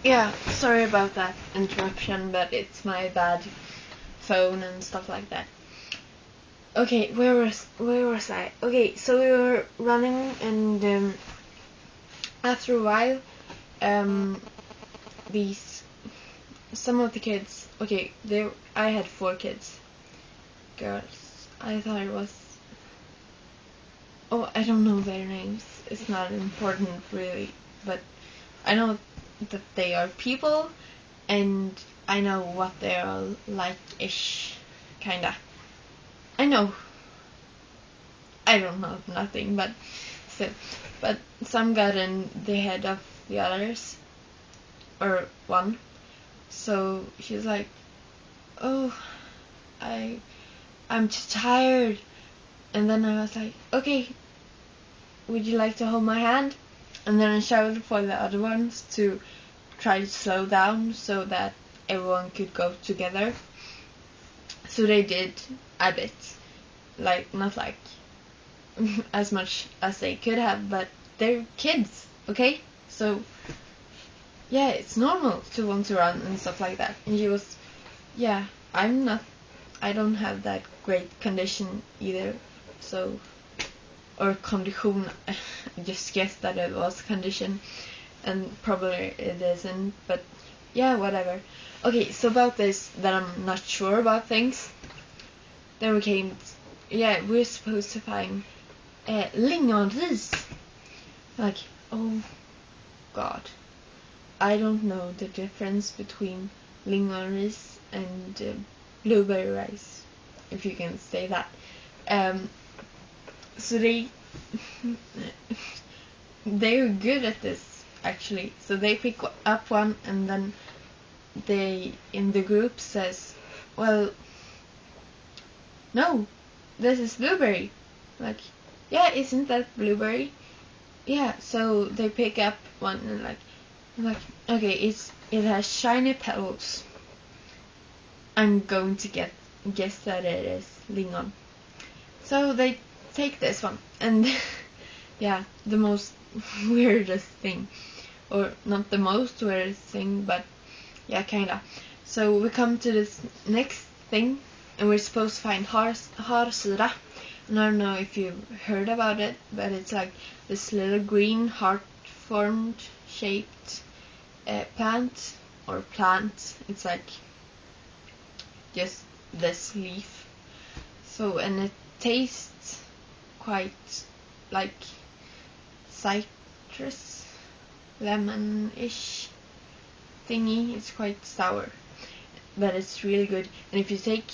Yeah, sorry about that interruption, but it's my bad phone and stuff like that. Okay, where was I? Okay, so we were running, and after a while, these some of the kids. Okay, I had 4 kids, girls. I thought it was. Oh, I don't know their names. It's not important really, but I know that they are people, and I know what they're like-ish, kinda. I know. I don't know nothing, but so, but some got in the head of the others, or one. So she's like, "Oh, I, I'm too tired." And then I was like, "Okay, would you like to hold my hand?" And then I shouted for the other ones to try to slow down so that everyone could go together. So they did a bit, like not like as much as they could have, but they're kids, okay? So yeah, it's normal to want to run and stuff like that. And she was, yeah, I don't have that great condition either, so, or condition, I just guessed that it was condition, and probably it isn't, but yeah, whatever. Okay, so about this, that I'm not sure about things, then we came, yeah, we're supposed to find lingonris. Like, oh god, I don't know the difference between lingonris and blueberry rice, if you can say that. So they're good at this actually. So they pick up one, and then they in the group says, "Well, no, this is blueberry." Like, yeah, isn't that blueberry? Yeah. So they pick up one and like, okay, it has shiny petals. I'm going to guess that it is lingon. So they take this one, and yeah, the most weirdest thing, or not the most weirdest thing, but yeah, kinda. So we come to this next thing, and we're supposed to find harsyra. And I don't know if you've heard about it, but it's like this little green heart-formed shaped plant, or plant. It's like just this leaf. So, and it tastes quite like citrus, lemon-ish thingy. It's quite sour, but it's really good. And if you take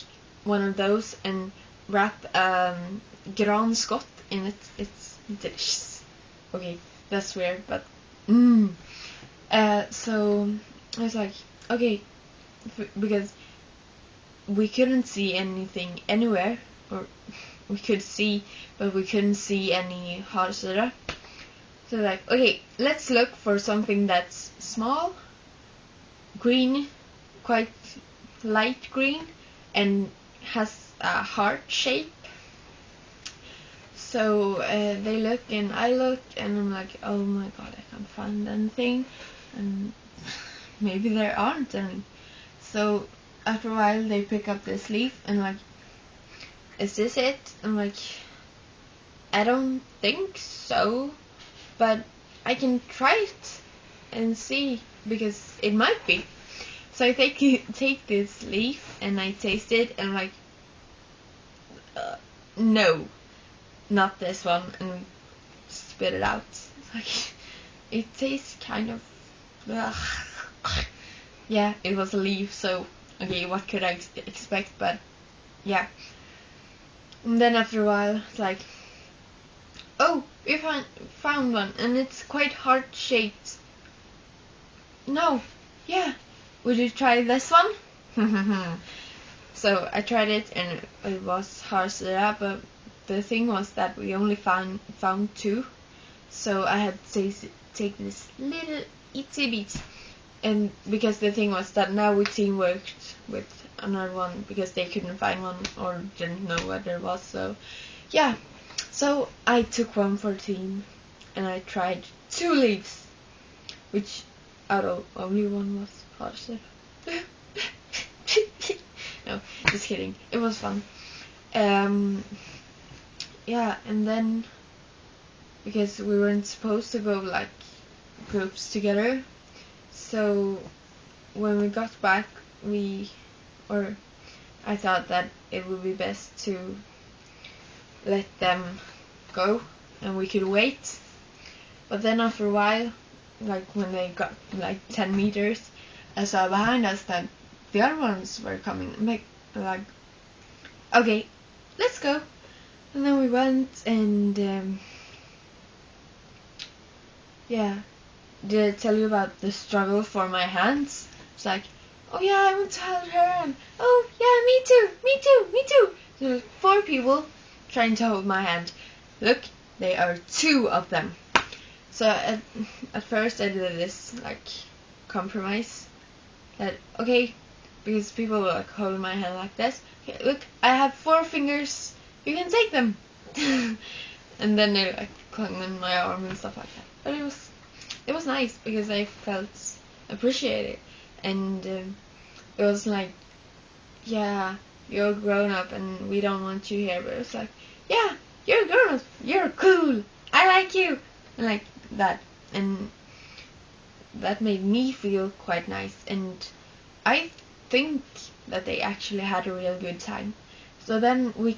one of those and wrap granskott in it, it's delicious. Okay, that's weird, but so I was like, okay, because we couldn't see anything anywhere, or we could see, but we couldn't see any harsera. So like, okay, let's look for something that's small, green, quite light green, and has a heart shape. So they look, and I look, and I'm like, oh my god, I can't find anything, and maybe there aren't any. So after a while, they pick up this leaf, and like, is this it? I'm like, I don't think so, but I can try it and see, because it might be. So I take this leaf and I taste it, and I'm like, no, not this one, and spit it out. It's like, it tastes kind of, yeah, it was a leaf, so okay, what could I expect? But yeah. And then after a while, it's like, oh, we found one, and it's quite heart shaped. No, yeah, would you try this one? So I tried it, and it was harsera, but the thing was that we only found 2, so I had to take this little itsy bit, and because the thing was that now we teamworked with another one, because they couldn't find one or didn't know what it was. So yeah, so I took one for team, and I tried 2 leaves, which only one was positive. No, just kidding. It was fun. Yeah, and then because we weren't supposed to go like groups together, so when we got back, I thought that it would be best to let them go and we could wait. But then after a while, like when they got like 10 meters, I saw behind us that the other ones were coming. Like, okay, let's go. And then we went, and yeah. Did I tell you about the struggle for my hands? It's like, oh yeah, I want to hold her hand. Oh yeah, me too, me too, me too. There's 4 people trying to hold my hand. Look, there are 2 of them. So at first I did this like compromise that okay, because people were like holding my hand like this. Okay, look, I have 4 fingers. You can take them. And then they like clung on my arm and stuff like that. But it was nice because I felt appreciated, and it was like, yeah, you're a grown up and we don't want you here. But it's like, yeah, you're a grown up, you're cool, I like you, and like that, and that made me feel quite nice, and I think that they actually had a real good time. So then we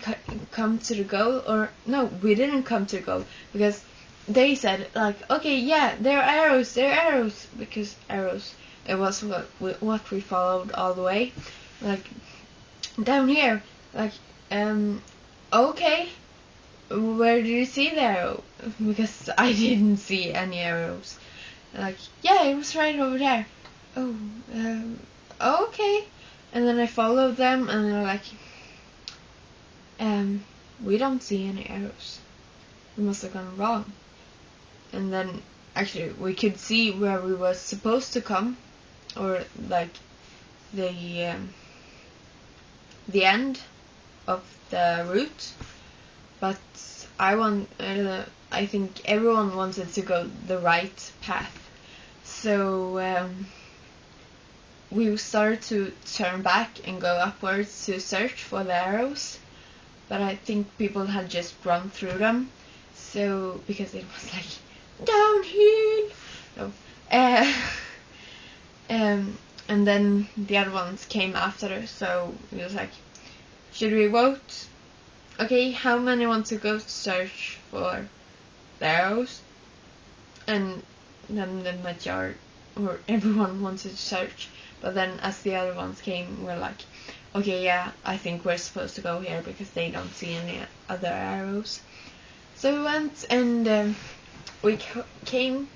come to the goal, or no, we didn't come to the goal because they said like, okay, yeah, they're arrows, because arrows, it was what we followed all the way, like down here, like okay, where do you see the arrow? Because I didn't see any arrows. Like, yeah, it was right over there. Oh, okay. And then I followed them, and they're like, we don't see any arrows. We must have gone wrong. And then actually we could see where we were supposed to come, or like the end of the route, but I think everyone wanted to go the right path, so we started to turn back and go upwards to search for the arrows, but I think people had just run through them, so because it was like downhill. No. And then the other ones came after, so it was like, should we vote? Okay, how many want to go search for the arrows? And then the majority, or everyone wanted to search, but then as the other ones came, we're like, okay, yeah, I think we're supposed to go here because they don't see any other arrows. So we went, and we came